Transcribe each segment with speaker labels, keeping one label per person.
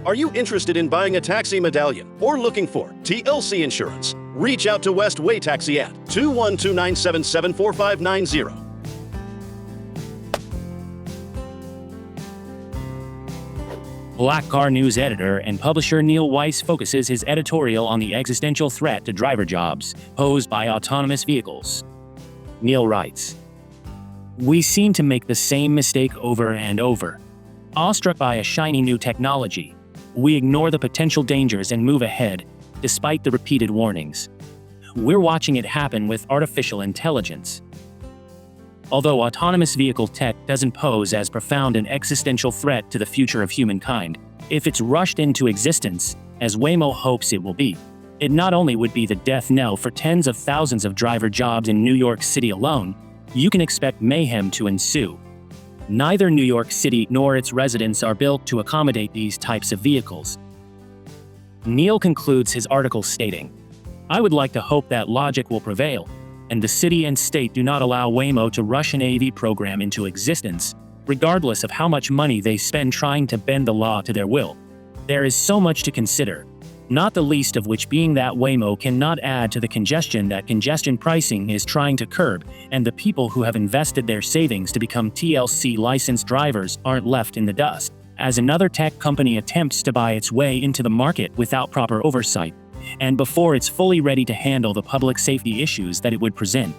Speaker 1: Are you interested in buying a taxi medallion or looking for TLC insurance? Reach out to West Way Taxi at 212-977-4590.
Speaker 2: Black Car News editor and publisher Neil Weiss focuses his editorial on the existential threat to driver jobs posed by autonomous vehicles. Neil writes, "We seem to make the same mistake over and over. Awestruck by a shiny new technology, we ignore the potential dangers and move ahead, despite the repeated warnings. We're watching it happen with artificial intelligence. Although autonomous vehicle tech doesn't pose as profound an existential threat to the future of humankind, if it's rushed into existence, as Waymo hopes it will be, it not only would be the death knell for tens of thousands of driver jobs in New York City alone, you can expect mayhem to ensue. Neither New York City nor its residents are built to accommodate these types of vehicles." Neil concludes his article stating, "I would like to hope that logic will prevail, and the city and state do not allow Waymo to rush an AV program into existence, regardless of how much money they spend trying to bend the law to their will. There is so much to consider, not the least of which being that Waymo cannot add to the congestion that congestion pricing is trying to curb, and the people who have invested their savings to become TLC licensed drivers aren't left in the dust, as another tech company attempts to buy its way into the market without proper oversight, and before it's fully ready to handle the public safety issues that it would present."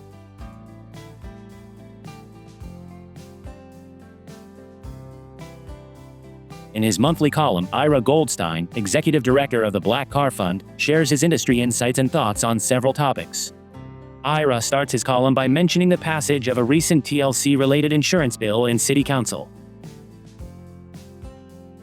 Speaker 2: In his monthly column, Ira Goldstein, executive director of the Black Car Fund, shares his industry insights and thoughts on several topics. Ira starts his column by mentioning the passage of a recent TLC-related insurance bill in City Council.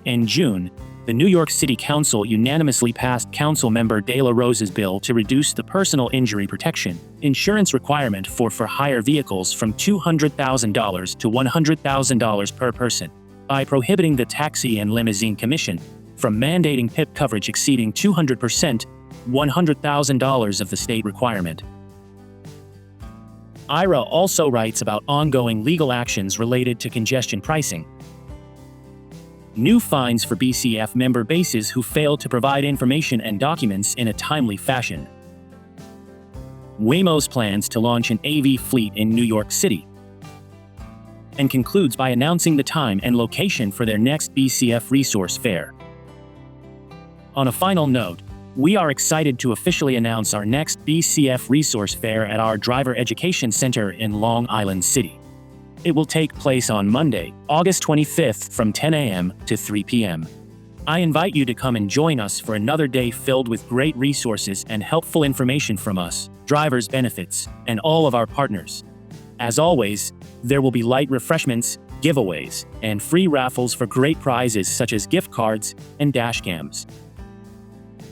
Speaker 2: In June, the New York City Council unanimously passed Councilmember De La Rosa's bill to reduce the personal injury protection insurance requirement for hire vehicles from $200,000 to $100,000 per person, by prohibiting the Taxi and Limousine Commission from mandating PIP coverage exceeding 200%, $100,000 of the state requirement. Ira also writes about ongoing legal actions related to congestion pricing. New fines for BCF member bases who fail to provide information and documents in a timely fashion. Waymo's plans to launch an AV fleet in New York City. And concludes by announcing the time and location for their next BCF Resource Fair. On a final note, we are excited to officially announce our next BCF Resource Fair at our Driver Education Center in Long Island City. It will take place on Monday, August 25th from 10 a.m. to 3 p.m. I invite you to come and join us for another day filled with great resources and helpful information from us, drivers' benefits, and all of our partners. As always, there will be light refreshments, giveaways, and free raffles for great prizes such as gift cards and dashcams.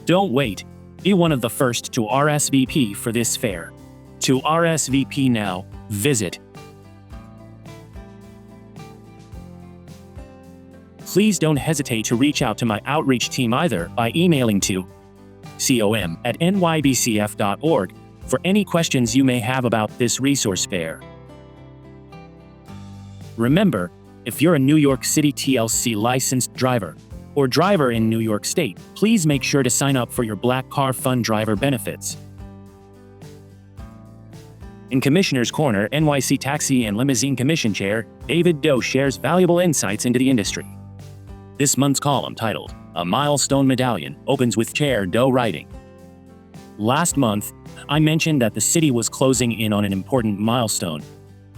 Speaker 2: Don't wait. Be one of the first to RSVP for this fair. To RSVP now, visit. Please don't hesitate to reach out to my outreach team either by emailing to com@nybcf.org for any questions you may have about this resource fair. Remember, if you're a New York City TLC licensed driver or driver in New York State, please make sure to sign up for your Black Car Fund driver benefits. In Commissioner's Corner, NYC Taxi and Limousine Commission Chair David Daus shares valuable insights into the industry. This month's column, titled "A Milestone Medallion," opens with Chair Daus writing, "Last month, I mentioned that the city was closing in on an important milestone,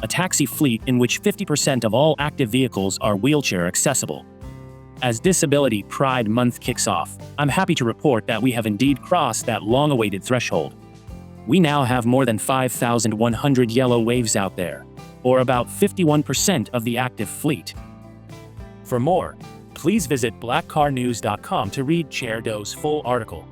Speaker 2: a taxi fleet in which 50% of all active vehicles are wheelchair accessible. As Disability Pride Month kicks off, I'm happy to report that we have indeed crossed that long-awaited threshold. We now have more than 5,100 yellow waves out there, or about 51% of the active fleet. For more, please visit blackcarnews.com to read Chair Daus' full article.